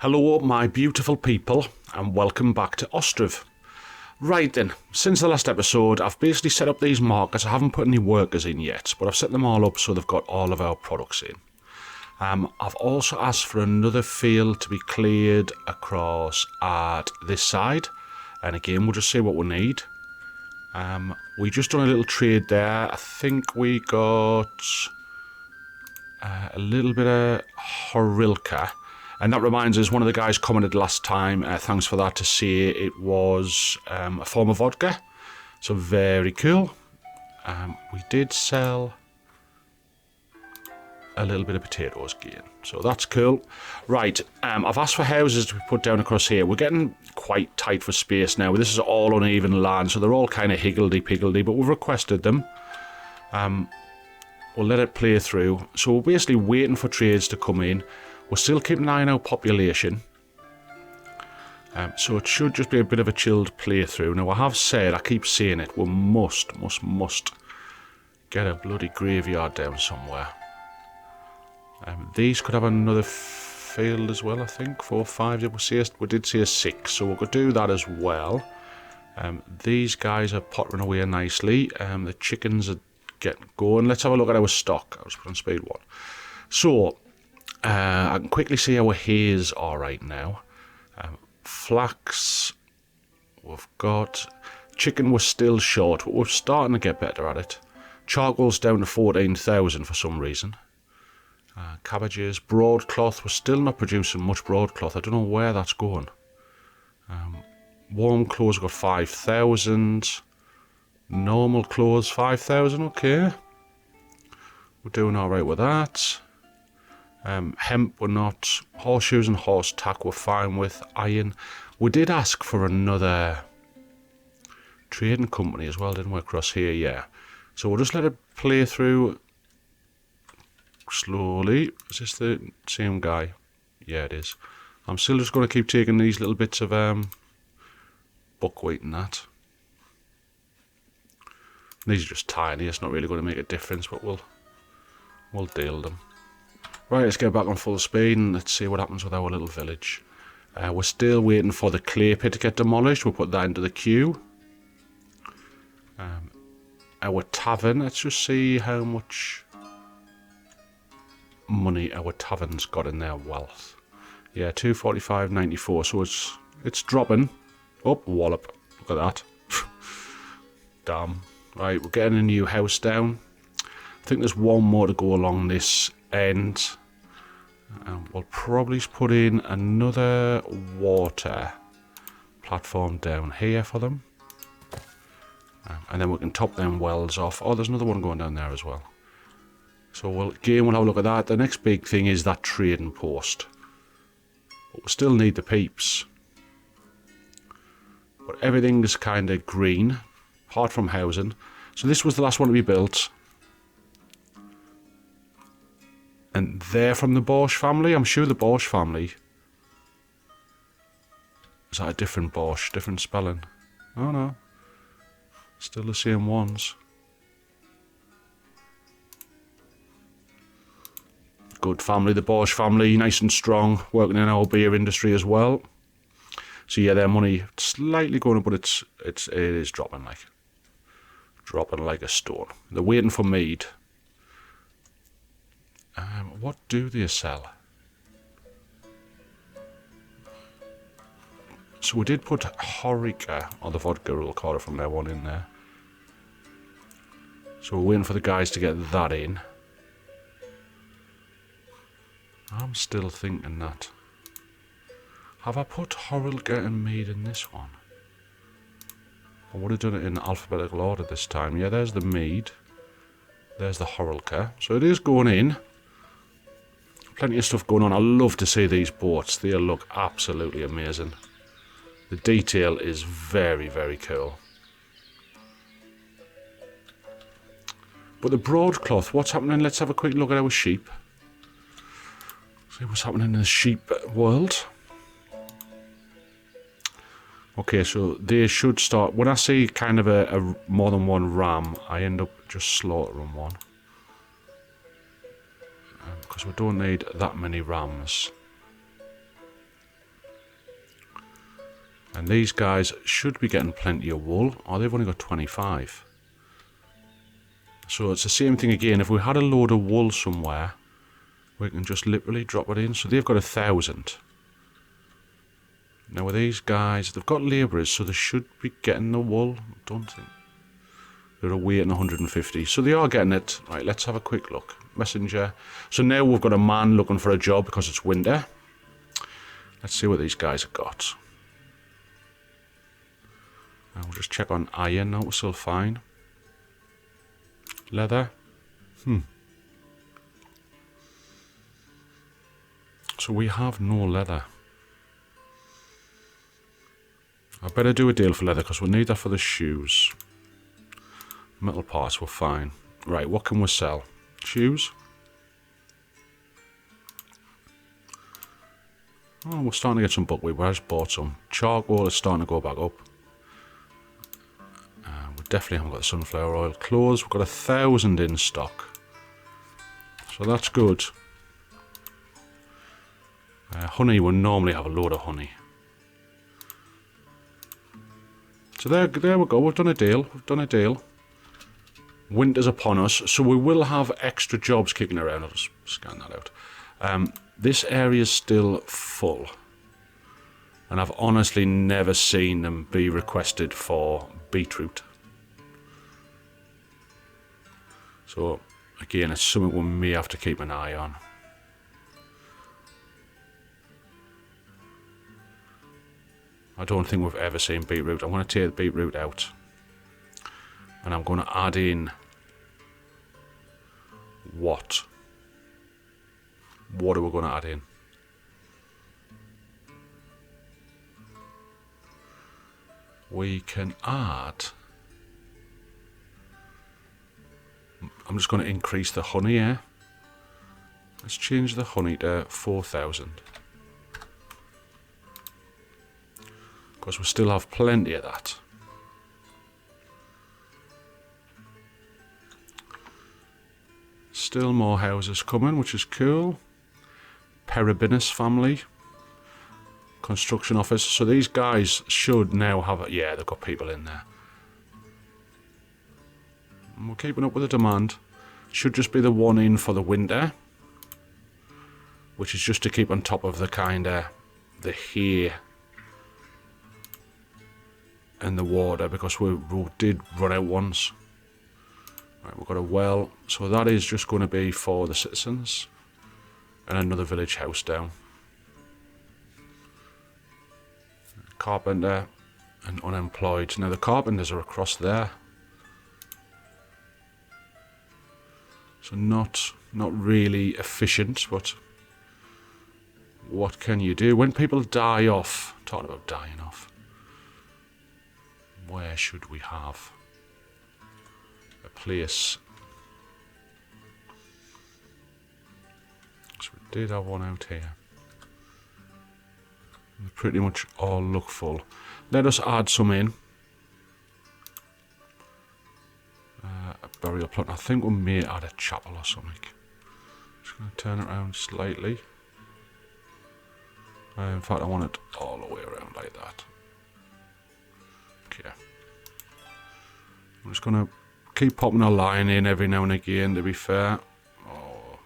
Hello my beautiful people and welcome back to Ostriv. Right then, since the last episode I've basically set up these markets. I haven't put any workers in yet, but I've set them all up so they've got all of our products in. I've also asked for another field to be cleared across at this side, and again we'll just see what we need. We just done a little trade there. I think we got a little bit of Horilka. And that reminds us, one of the guys commented last time, thanks for that, to say it was a form of vodka. So very cool. We did sell a little bit of potatoes again. So that's cool. Right, I've asked for houses to be put down across here. We're getting quite tight for space now. This is all uneven land, so they're all kind of higgledy-piggledy, but we've requested them. We'll let it play through. So we're basically waiting for trades to come in. We're still keeping an eye on our population. So it should just be a bit of a chilled playthrough. Now I have said, I keep saying it, we must get a bloody graveyard down somewhere. These could have another field as well, I think. 4 or 5, we did see a 6, so we could do that as well. These guys are pottering away nicely. The chickens are getting going. Let's have a look at our stock. I'll just put on speed 1. So, I can quickly see our hays are right now. Flax, we've got. Chicken we're still short, but we're starting to get better at it. Charcoal's down to 14,000 for some reason. Cabbages, broadcloth, we're still not producing much broadcloth. I don't know where that's going. Warm clothes got 5,000. Normal clothes 5,000, okay. We're doing alright with that. Hemp we're not. Horseshoes and horse tack we're fine with. Iron. We did ask for another trading company as well, didn't we, across here? Yeah. So we'll just let it play through slowly. Is this the same guy? Yeah, it is. I'm still just going to keep taking these little bits of buckwheat and that. These are just tiny. It's not really going to make a difference, but we'll deal them. Right, let's get back on full speed and let's see what happens with our little village. We're still waiting for the clay pit to get demolished. We'll put that into the queue. Our tavern, let's just see how much money our tavern's got in their wealth. Yeah, 245.94, so it's dropping. Oh, wallop. Look at that. Damn. Right, we're getting a new house down. I think there's one more to go along this end. We'll probably put in another water platform down here for them. And then we can top them wells off. Oh, there's another one going down there as well. So we'll have a look at that. The next big thing is that trading post. But we still need the peeps. But everything is kind of green, apart from housing. So this was the last one to be built. And they're from the Borsch family. I'm sure the Borsch family. Is that a different Borsch? Different spelling? Oh no. Still the same ones. Good family, the Borsch family. Nice and strong. Working in our beer industry as well. So yeah, their money slightly going up, but it is dropping like. Dropping like a stone. They're waiting for mead. What do they sell? So we did put Horilka, or the vodka, we'll call it from now on, in there. So we're waiting for the guys to get that in. I'm still thinking that. Have I put Horilka and mead in this one? I would have done it in alphabetical order this time. Yeah, there's the mead. There's the Horilka. So it is going in. Plenty of stuff going on. I love to see these boats. They look absolutely amazing. The detail is very, very cool. But the broadcloth, what's happening? Let's have a quick look at our sheep. See what's happening in the sheep world. Okay, so they should start. When I see kind of a more than one ram, I end up just slaughtering one. Because we don't need that many rams. And these guys should be getting plenty of wool. Oh, they've only got 25. So it's the same thing again. If we had a load of wool somewhere, we can just literally drop it in. So they've got 1,000. Now with these guys, they've got labourers, so they should be getting the wool. Don't think. They're awaiting 150. So they are getting it. Right, let's have a quick look. Messenger. So now we've got a man looking for a job because it's winter. Let's see what these guys have got. And we'll just check on iron. No, we're still fine. Leather. So we have no leather. I better do a deal for leather because we'll need that for the shoes. Metal parts, we're fine. Right, what can we sell? Shoes. Oh, we're starting to get some buckwheat. I just bought some. Charcoal is starting to go back up. We definitely haven't got the sunflower oil. Clothes, we've got 1,000 in stock. So that's good. Honey, we normally have a load of honey. So there we go. We've done a deal. Winter's upon us, so we will have extra jobs kicking around. I'll just scan that out. This area is still full. And I've honestly never seen them be requested for beetroot. So, again, it's something we may have to keep an eye on. I don't think we've ever seen beetroot. I'm going to take the beetroot out. And I'm going to add in what? What are we going to add in? We can add... I'm just going to increase the honey here. Let's change the honey to 4,000. Because we still have plenty of that. Still more houses coming, which is cool. Peribinus family. Construction office. So these guys should now have a... Yeah, they've got people in there. And we're keeping up with the demand. Should just be the one in for the winter. Which is just to keep on top of the kind of... the hay and the water, because we did run out once. Right, we've got a well, so that is just going to be for the citizens, and another village house down. Carpenter and unemployed. Now the carpenters are across there, so not really efficient, but what can you do when people die off? Talking about dying off. Where should we have a place? So we did have one out here. They pretty much all look full. Let us add some in. A burial plot. I think we may add a chapel or something. Just going to turn it around slightly. In fact, I want it all the way around like that. Okay. I'm just going to keep popping a line in every now and again, to be fair. Oh.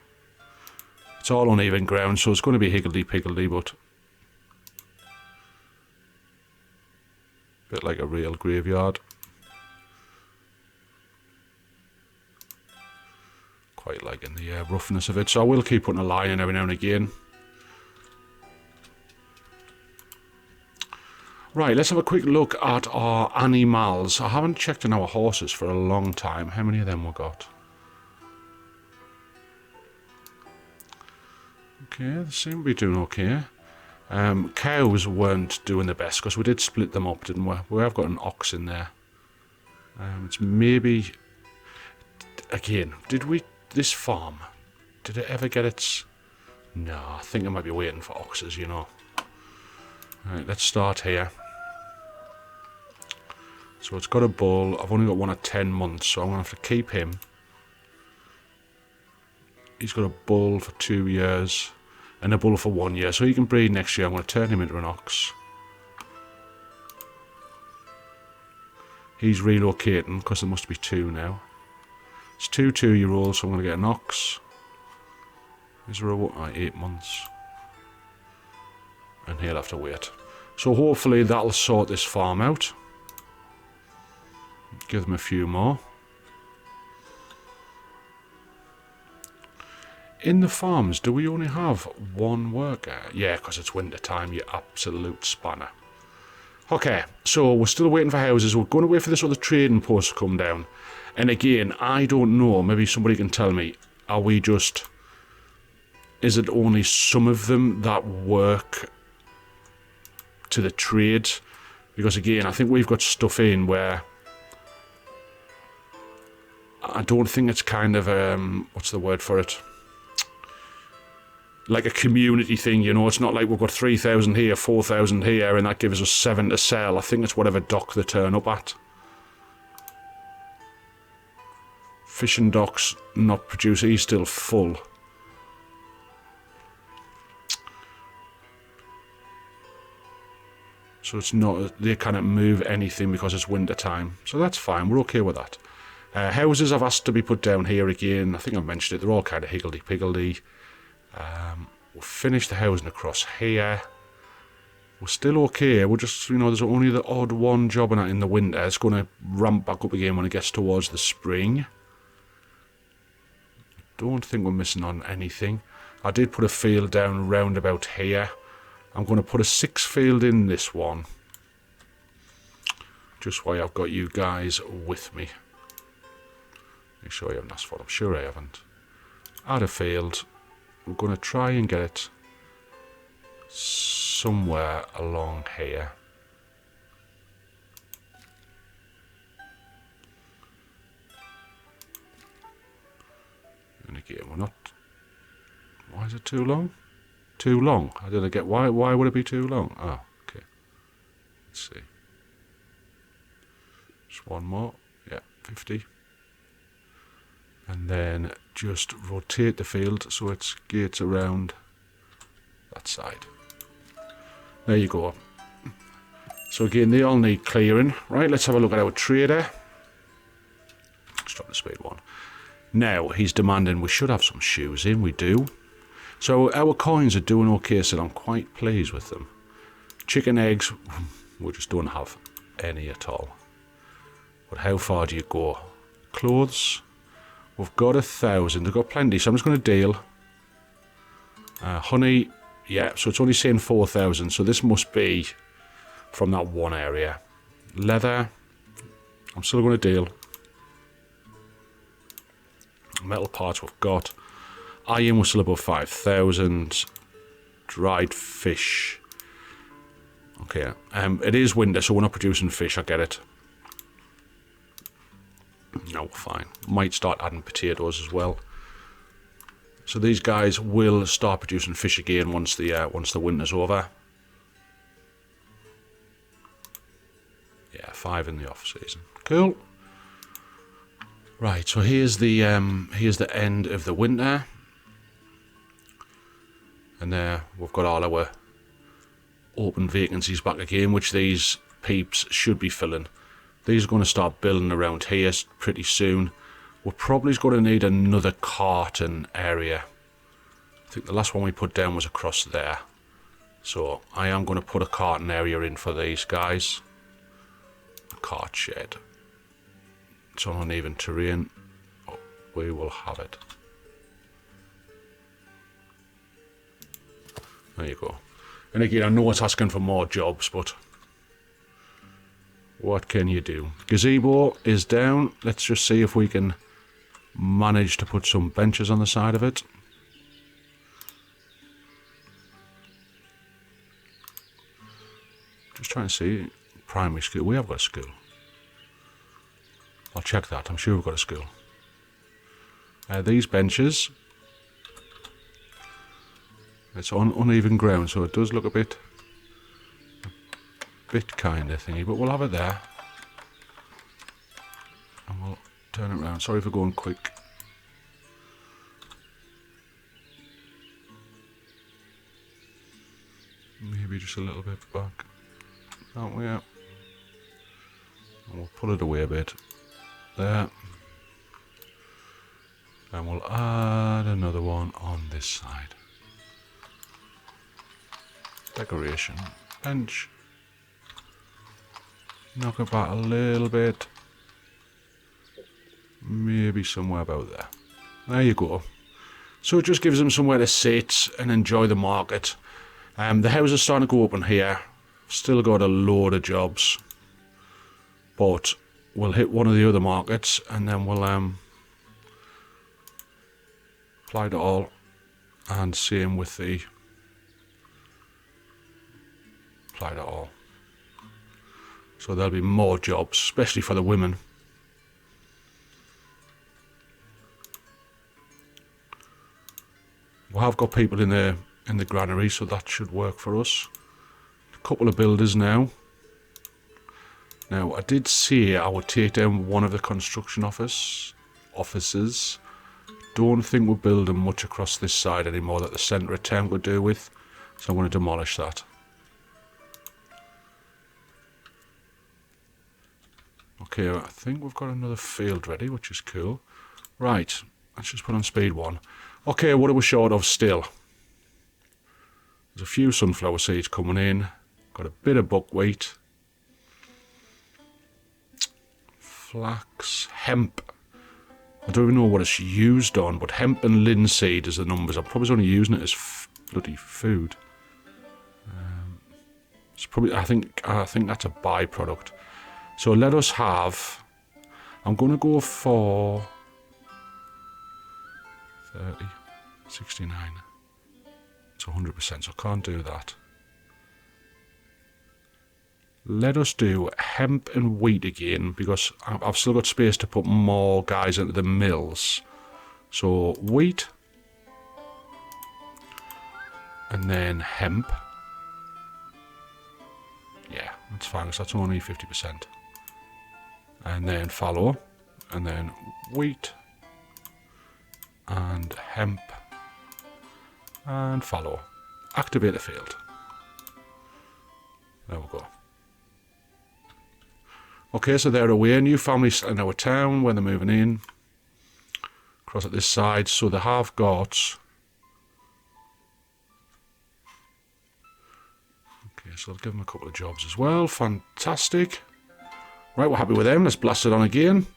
It's all uneven ground, so it's going to be higgledy-piggledy, but a bit like a real graveyard. Quite liking the roughness of it, so I will keep putting a line in every now and again. Right, let's have a quick look at our animals. I haven't checked on our horses for a long time. How many of them we got? Okay, they seem to be doing okay. Cows weren't doing the best because we did split them up, didn't we? We have got an ox in there. It's maybe... Again, this farm, did it ever get its... No, I think I might be waiting for oxes, you know. Right, let's start here. So it's got a bull. I've only got one at 10 months, so I'm going to have to keep him. He's got a bull for 2 years and a bull for 1 year, so he can breed next year. I'm going to turn him into an ox. He's relocating because there must be 2 now. It's 2 2-year-olds, so I'm going to get an ox. Is there a 8 months? And he'll have to wait. So hopefully that'll sort this farm out. Give them a few more. In the farms, do we only have 1 worker? Yeah, because it's winter time, you absolute spanner. Okay, so we're still waiting for houses. We're going to wait for this other trading post to come down. And again, I don't know. Maybe somebody can tell me. Are we just... Is it only some of them that work to the trade? Because again, I think we've got stuff in where... I don't think it's kind of... what's the word for it? Like a community thing, you know. It's not like we've got 3,000 here, 4,000 here, and that gives us 7 to sell. I think it's whatever dock they turn up at. Fishing docks not produce. He's still full. So it's not, they cannot move anything because it's winter time. So that's fine, we're okay with that. Houses I've asked to be put down here again. I think I've mentioned it, they're all kind of higgledy-piggledy. We'll finish the housing across here. We're still okay. We're just, you know, there's only the odd one job in it in the winter. It's going to ramp back up again when it gets towards the spring. Don't think we're missing on anything. I did put a field down round about here. I'm going to put a 6 field in this one. Just why I've got you guys with me. Make sure you haven't asked for it. I'm sure I haven't. Add a field. We're going to try and get it somewhere along here. And again, we're not... Why is it too long? Too long. I didn't get... Why would it be too long? Oh, okay. Let's see. Just one more. Yeah, 50. And then just rotate the field so it skates around that side. There you go. So again, they all need clearing. Right, let's have a look at our trader. Let's drop the speed 1. Now, he's demanding we should have some shoes in. We do. So our coins are doing okay, so I'm quite pleased with them. Chicken eggs, we just don't have any at all. But how far do you go? Clothes, we've got 1,000. They've got plenty, so I'm just going to deal. Honey, yeah, so it's only saying 4,000, so this must be from that one area. Leather, I'm still going to deal. Metal parts we've got. Iron was still above 5,000. Dried fish. Okay, it is winter, so we're not producing fish, I get it. No, fine. Might start adding potatoes as well. So these guys will start producing fish again once the winter's over. Yeah, 5 in the off season. Cool. Right, so here's the end of the winter. And there we've got all our open vacancies back again, which these peeps should be filling. These are going to start building around here pretty soon. We're probably going to need another carton area. I think the last one we put down was across there. So I am going to put a carton area in for these guys. A cart shed. It's on uneven terrain. Oh, we will have it. There you go. And again, I know it's asking for more jobs, but what can you do? Gazebo is down. Let's just see if we can manage to put some benches on the side of it. Just trying to see. Primary school. We have got a school. I'll check that. I'm sure we've got a school. These benches. It's on uneven ground, so it does look a bit kind of thingy, but we'll have it there. And we'll turn it around. Sorry for going quick. Maybe just a little bit back. Aren't we out? And we'll pull it away a bit. There. And we'll add another one on this side. Decoration. Bench. Knock it back a little bit. Maybe somewhere about there. There you go. So it just gives them somewhere to sit and enjoy the market. The houses are starting to go open here. Still got a load of jobs. But we'll hit one of the other markets and then we'll apply to all. And same with the apply to all. So there'll be more jobs, especially for the women. We have got people in the granary, so that should work for us. A couple of builders now. Now, I did say I would take down one of the construction offices. Don't think we're building much across this side anymore that the centre of town could do with, so I'm going to demolish that. Okay, I think we've got another field ready, which is cool. Right, let's just put on speed 1. Okay, what are we short of still? There's a few sunflower seeds coming in. Got a bit of buckwheat. Flax, hemp. I don't even know what it's used on, but hemp and linseed is the numbers. I'm probably only using it as bloody food. It's probably. I think that's a byproduct. So let us have. I'm going to go for 30, 69. It's 100%, so I can't do that. Let us do hemp and wheat again, because I've still got space to put more guys into the mills. So wheat. And then hemp. Yeah, that's fine, because that's only 50%. And then fallow. And then wheat. And hemp. And fallow. Activate the field. There we go. Okay, so they're away. New families in our town when they're moving in. Across at this side. So they have got... Okay, so I'll give them a couple of jobs as well. Fantastic. Right, we're happy with them. Let's blast it on again.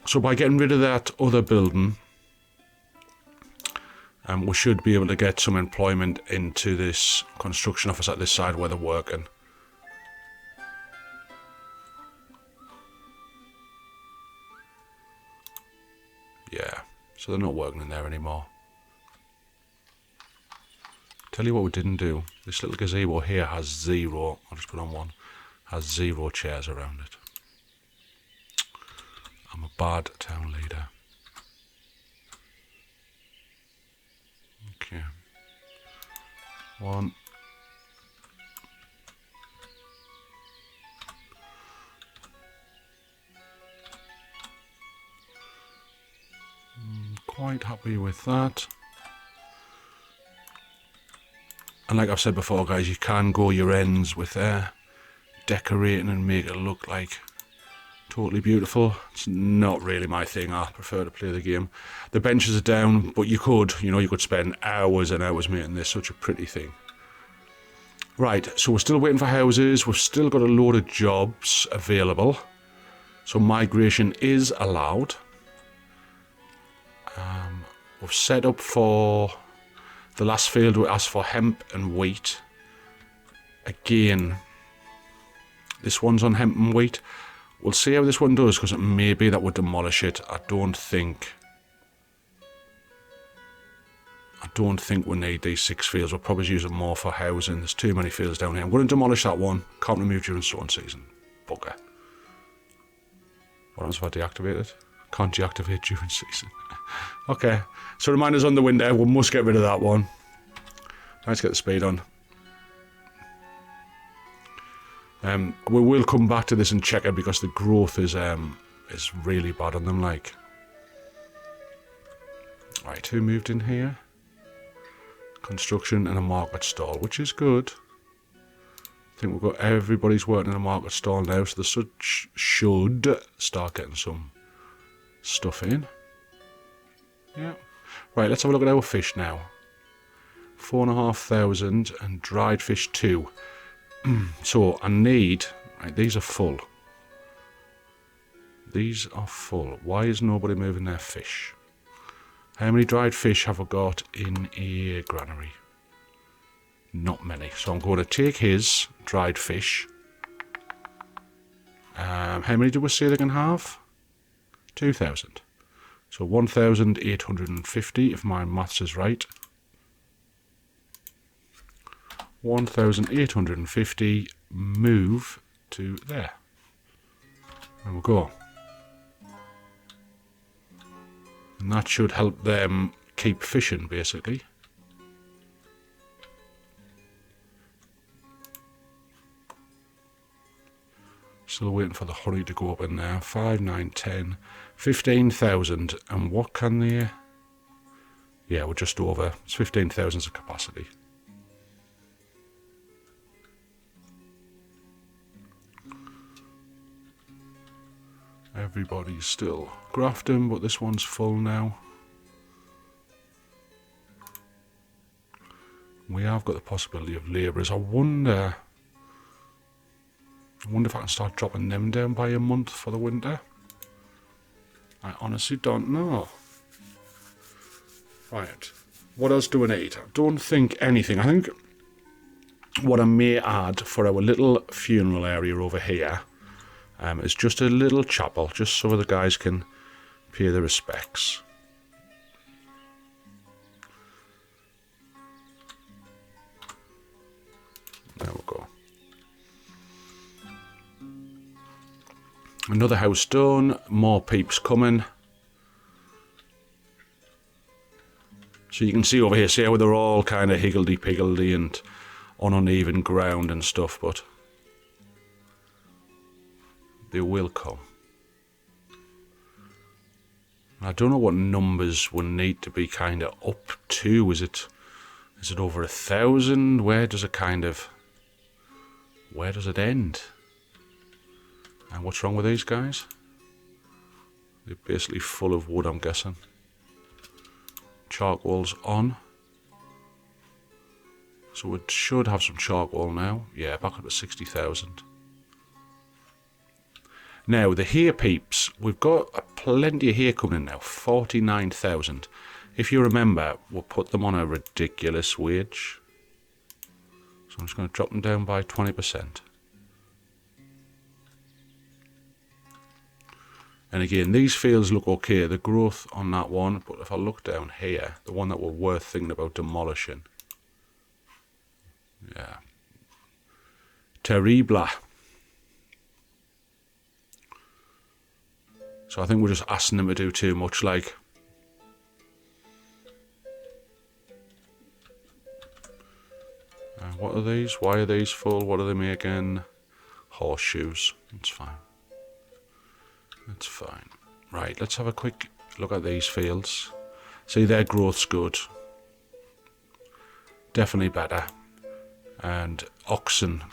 So by getting rid of that other building, we should be able to get some employment into this construction office at this side where they're working. Yeah, so they're not working in there anymore. Tell you what we didn't do. This little gazebo here has 0, I'll just put on 1, has 0 chairs around it. I'm a bad town leader. Okay. 1. Quite happy with that. And like I've said before, guys, you can go your ends with decorating and make it look like totally beautiful. It's not really my thing. I prefer to play the game. The benches are down, but you could spend hours and hours making this such a pretty thing. Right, so we're still waiting for houses. We've still got a load of jobs available. So migration is allowed. We've set up for the last field. We asked for hemp and wheat. Again, this one's on hemp and wheat. We'll see how this one does, because it may be that we'll demolish it. I don't think we need these 6 fields. We'll probably use them more for housing. There's too many fields down here. I'm going to demolish that one. Can't remove during sowing season. Bugger. What happens if I deactivate it? Can't deactivate during season. Okay. So reminders on the window. We must get rid of that one. Let's get the speed on. We will come back to this and check it, because the growth is really bad on them. Like, right, who moved in here? Construction and a market stall, which is good. I think we've got everybody's working in the market stall now, so the should start getting some stuff in. Yeah. Right, let's have a look at our fish now. 4,500 and dried fish 2. So I need... Right, these are full. These are full. Why is nobody moving their fish? How many dried fish have I got in a granary? Not many. So I'm going to take his dried fish. How many do we say they can have? 2,000. So 1,850 if my maths is right. 1,850 move to there. There we go. And that should help them keep fishing, basically. Still waiting for the hurry to go up in there. 5, 9, 10, 15,000. And what can they... Yeah, we're just over. It's 15,000 of capacity. Everybody's still grafting, but this one's full now. We have got the possibility of labourers. I wonder if I can start dropping them down by a month for the winter. I honestly don't know. Right, what else do we need? I don't think anything. I think what I may add for our little funeral area over here is just a little chapel, just so the guys can pay their respects. There we go. Another house done, more peeps coming. So you can see over here, see how they're all kind of higgledy-piggledy and on uneven ground and stuff, but they will come. I don't know what numbers will need to be kind of up to. Is it over 1,000? Where does it end? And what's wrong with these guys? They're basically full of wood, I'm guessing. Charcoal's on. So it should have some charcoal now. Yeah, back up to 60,000. Now, the hay peeps, we've got plenty of hay coming in now, 49,000. If you remember, we'll put them on a ridiculous wage. So I'm just going to drop them down by 20%. And again, these fields look okay, the growth on that one, but if I look down here, the one that we're worth thinking about demolishing. Yeah. Terrible. So I think we're just asking them to do too much, like. What are these? Why are these full? What are they making? Horseshoes. That's fine. That's fine. Right, let's have a quick look at these fields. See, their growth's good. Definitely better. And oxen,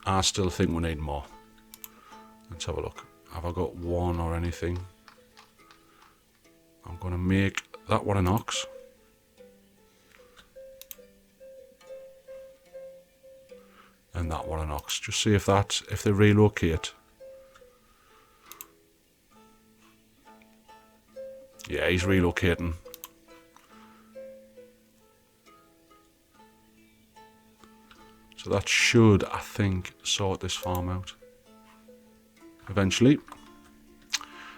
I still think we need more. Let's have a look. Have I got one or anything? I'm going to make that one an ox. And that one an ox. Just see if they relocate. Yeah, he's relocating. So that should, I think, sort this farm out. Eventually.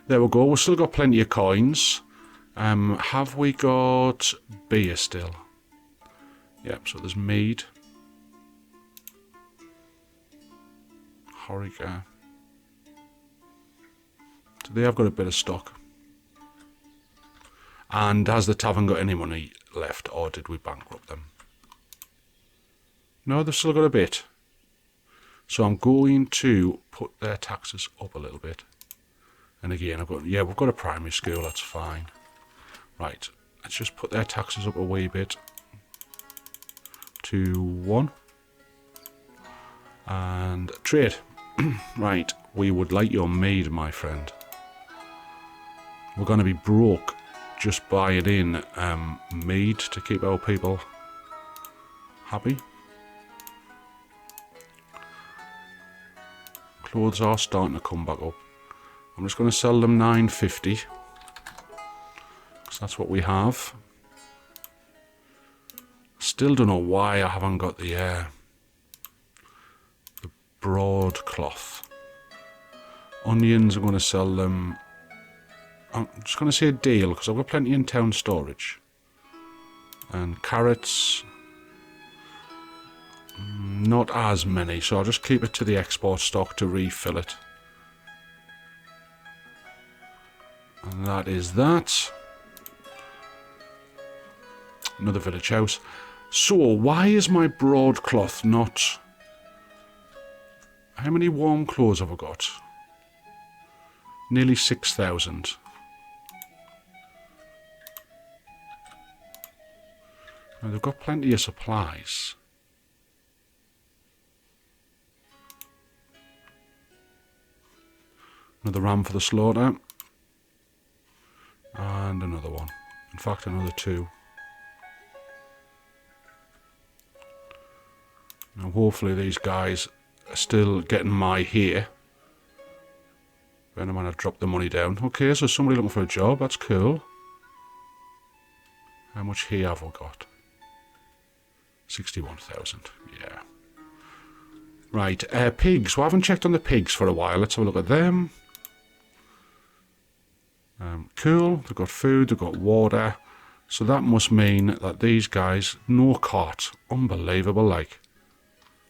There we go. We've still got plenty of coins. Have we got beer still? Yep, so there's mead. Horica. So they have got a bit of stock. And has the tavern got any money left, or did we bankrupt them? No, they've still got a bit. So I'm going to put their taxes up a little bit. And again, we've got a primary school, that's fine. Right, let's just put their taxes up a wee bit. To 1. And trade. Right, we would like your mead, my friend. We're going to be broke just buying in mead to keep our people happy. Clothes are starting to come back up. I'm just going to sell them 950 because that's what we have. Still don't know why I haven't got the broadcloth. Onions, I'm going to sell them. I'm just going to say a deal because I've got plenty in town storage. And carrots, not as many, so I'll just keep it to the export stock to refill it. And that is that. Another village house. So, why is my broadcloth not... How many warm clothes have I got? Nearly 6,000. Now, they've got plenty of supplies. Another ram for the slaughter. And another one. In fact, another two. Now, hopefully these guys are still getting my hay. When I'm going to drop the money down. Okay, so somebody looking for a job. That's cool. How much hay have I got? 61,000. Yeah. Right, pigs. Well, I haven't checked on the pigs for a while. Let's have a look at them. Cool. They've got food. They've got water. So that must mean that these guys, no cart. Unbelievable, like.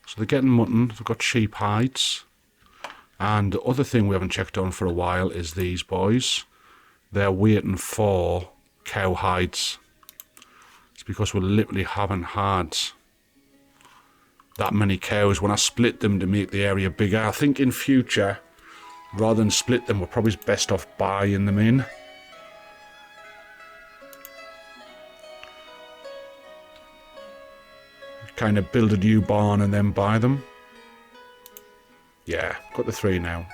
So they're getting mutton. They've got sheep hides. And the other thing we haven't checked on for a while is these boys. They're waiting for cow hides. It's because we literally haven't had that many cows. When I split them to make the area bigger, I think in future, rather than split them, we're probably best off buying them in. Kind of build a new barn and then buy them. Yeah, got the 3 now.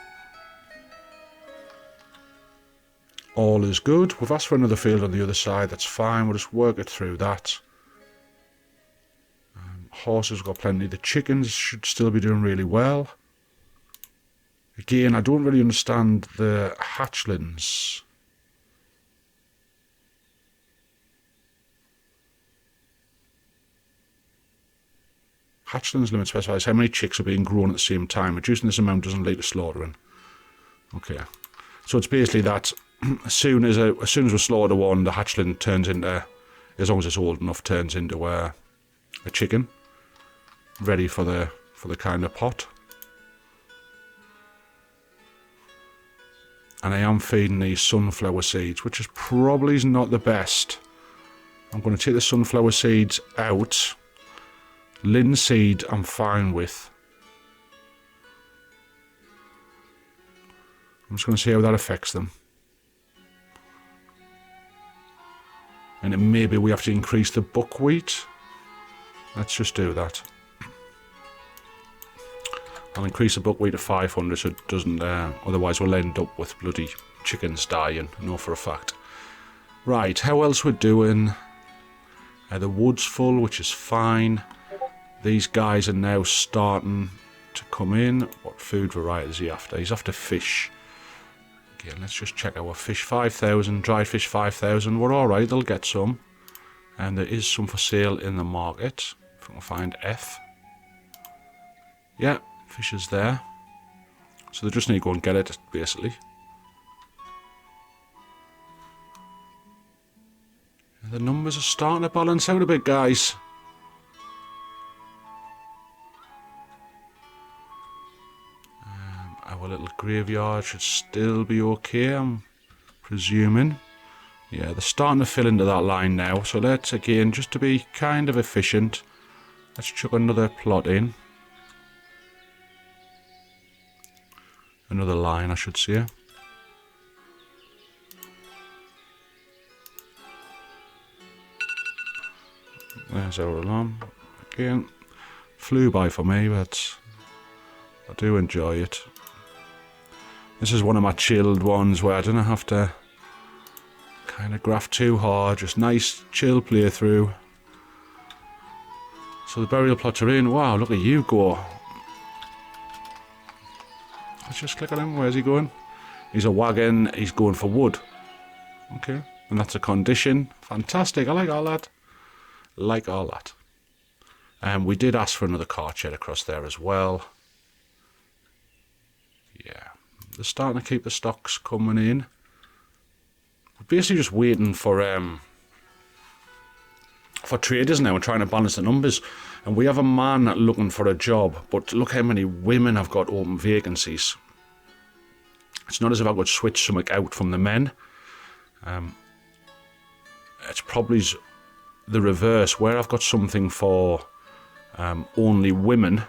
All is good. We've asked for another field on the other side. That's fine. We'll just work it through that. Horses got plenty. The chickens should still be doing really well. Again, I don't really understand the hatchlings. Hatchlings limit specifies how many chicks are being grown at the same time. Reducing this amount doesn't lead to slaughtering. Okay. So it's basically that as soon as we slaughter one, the hatchling turns into, as long as it's old enough, turns into a chicken. Ready for the kind of pot. And I am feeding these sunflower seeds, which is probably not the best. I'm going to take the sunflower seeds out. Linseed I'm fine with. I'm just going to see how that affects them. And then maybe we have to increase the buckwheat. Let's just do that. I'll increase the buckwheat to 500 so it doesn't, otherwise we'll end up with bloody chickens dying, I know for a fact. Right, how else we're doing? The wood's full, which is fine. These guys are now starting to come in. What food variety is he after? He's after fish. Again, let's just check our fish. 5,000, dried fish 5,000. We're alright, they'll get some. And there is some for sale in the market. If I can find F. Yeah, fish is there. So they just need to go and get it, basically. And the numbers are starting to balance out a bit, guys. Our little graveyard should still be okay, I'm presuming. Yeah, they're starting to fill into that line now. So let's, again, just to be kind of efficient, let's chuck another plot in. Another line, I should say. There's our alarm. Again, flew by for me, but I do enjoy it. This is one of my chilled ones where I don't have to kind of graft too hard. Just nice, chill playthrough. So the burial plots are in. Wow, look at you go. Let's just click on him. Where's he going? He's a wagon. He's going for wood. Okay. And that's a condition. Fantastic. I like all that. Like all that. And we did ask for another cart shed across there as well. Yeah. They're starting to keep the stocks coming in. We're basically just waiting for traders now and trying to balance the numbers. And we have a man looking for a job, but look how many women have got open vacancies. It's not as if I've got to switch something out from the men. It's probably the reverse, where I've got something for only women.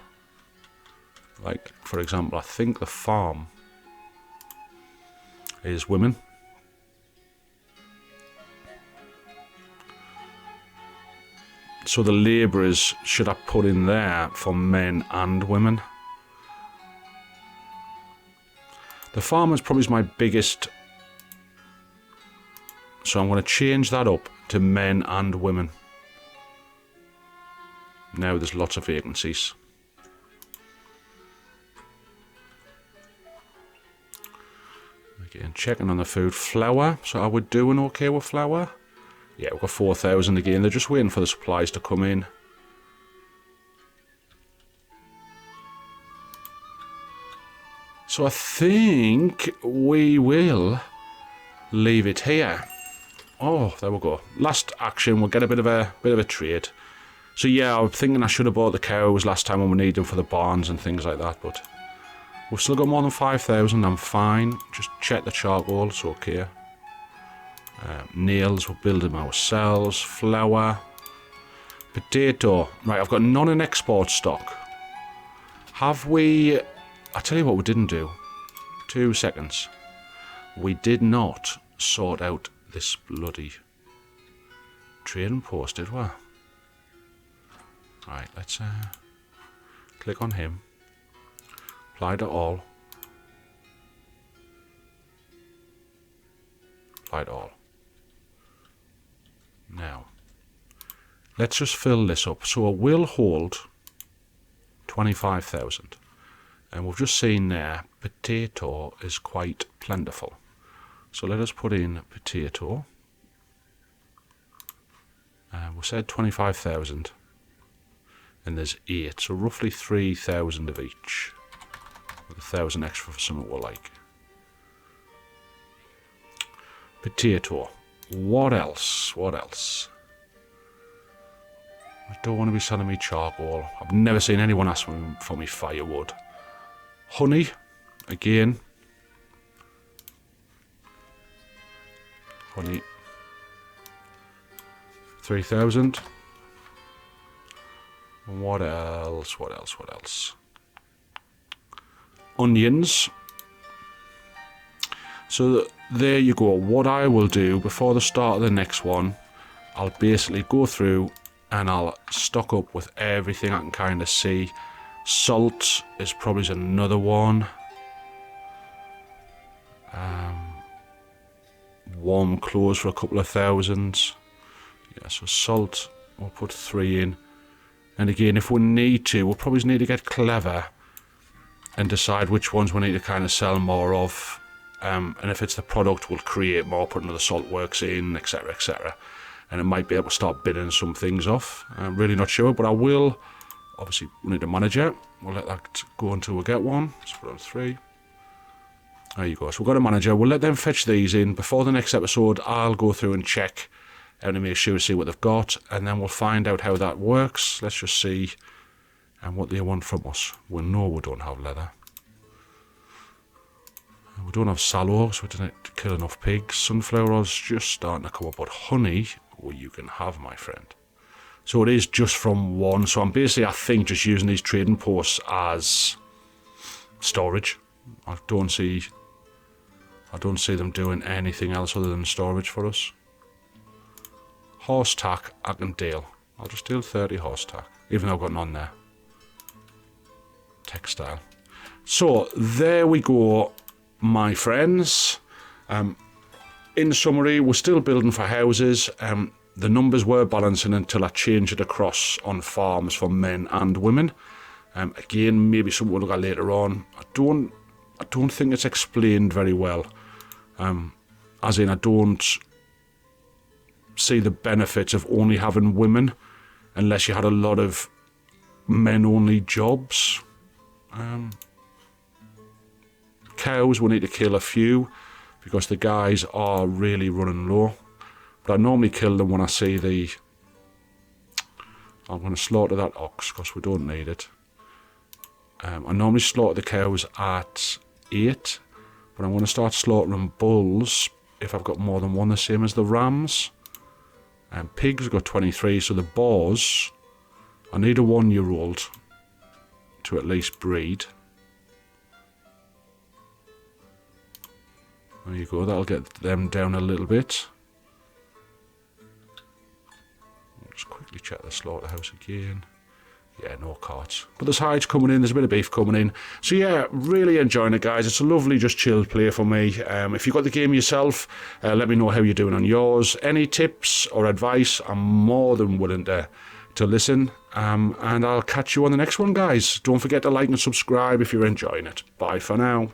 Like, for example, I think the farm is women. So the labourers should I put in there for men and women. The farmer's probably my biggest, so I'm going to change that up to men and women. Now there's lots of vacancies. Again, checking on the food. Flour, so are we doing okay with flour? Yeah, we've got 4,000 again. They're just waiting for the supplies to come in. So I think we will leave it here. Oh, there we go. Last action, we'll get a bit of a trade. So yeah, I'm thinking I should have bought the cows last time when we need them for the barns and things like that, but we've still got more than 5,000. I'm fine. Just check the charcoal, it's okay. Nails, we'll build them ourselves. Flour. Potato. Right, I've got none in export stock. Have we... I tell you what we didn't do. 2 seconds. We did not sort out this bloody trading post, did we? Right, let's click on him. Apply to all. Apply to all. Now, let's just fill this up. So I will hold 25,000. And we've just seen there, potato is quite plentiful. So let us put in potato. We said 25,000. And there's 8, so roughly 3,000 of each. With 1,000 extra for something we like. Potato. What else? What else? I don't want to be selling me charcoal. I've never seen anyone ask for me firewood. Honey, again. Honey. 3,000. What else? What else? What else? Onions. So there you go. What I will do before the start of the next one, I'll basically go through and I'll stock up with everything I can kind of see. Salt is probably another one. Warm clothes for a couple of thousands. Yeah, so salt, we'll put 3 in. And again, if we need to, we'll probably need to get clever and decide which ones we need to kind of sell more of. And if it's the product, we'll create more, put another salt works in, etc., etc. And it might be able to start bidding some things off. I'm really not sure, but I will. Obviously, we need a manager. We'll let that go until we get one. Let's put on 3. There you go. So we've got a manager. We'll let them fetch these in. Before the next episode, I'll go through and check and make sure to see what they've got. And then we'll find out how that works. Let's just see what they want from us. We know we don't have leather. We don't have sallow, so we didn't kill enough pigs. Sunflower oil's just starting to come up, but honey, well, you can have, my friend. So it is just from one. So I'm basically, I think, just using these trading posts as storage. I don't see them doing anything else other than storage for us. Horse tack, I can deal. I'll just deal 30 horse tack, even though I've got none there. Textile. So there we go, my friends. In summary, we're still building for houses. The numbers were balancing until I changed it across on farms for men and women. Again, maybe something we'll look at later on. I don't think it's explained very well. As in, I don't see the benefits of only having women unless you had a lot of men-only jobs. Cows, we need to kill a few because the guys are really running low. But I normally kill them when I see the... I'm going to slaughter that ox because we don't need it. I normally slaughter the cows at 8, but I'm going to start slaughtering bulls if I've got more than one, the same as the rams. Pigs have got 23, so the boars, I need a 1-year-old to at least breed. There you go, that'll get them down a little bit. I'll just quickly check the slaughterhouse again. Yeah, no carts. But there's hides coming in, there's a bit of beef coming in. So yeah, really enjoying it, guys. It's a lovely, just chilled play for me. If you've got the game yourself, let me know how you're doing on yours. Any tips or advice, I'm more than willing to listen. And I'll catch you on the next one, guys. Don't forget to like and subscribe if you're enjoying it. Bye for now.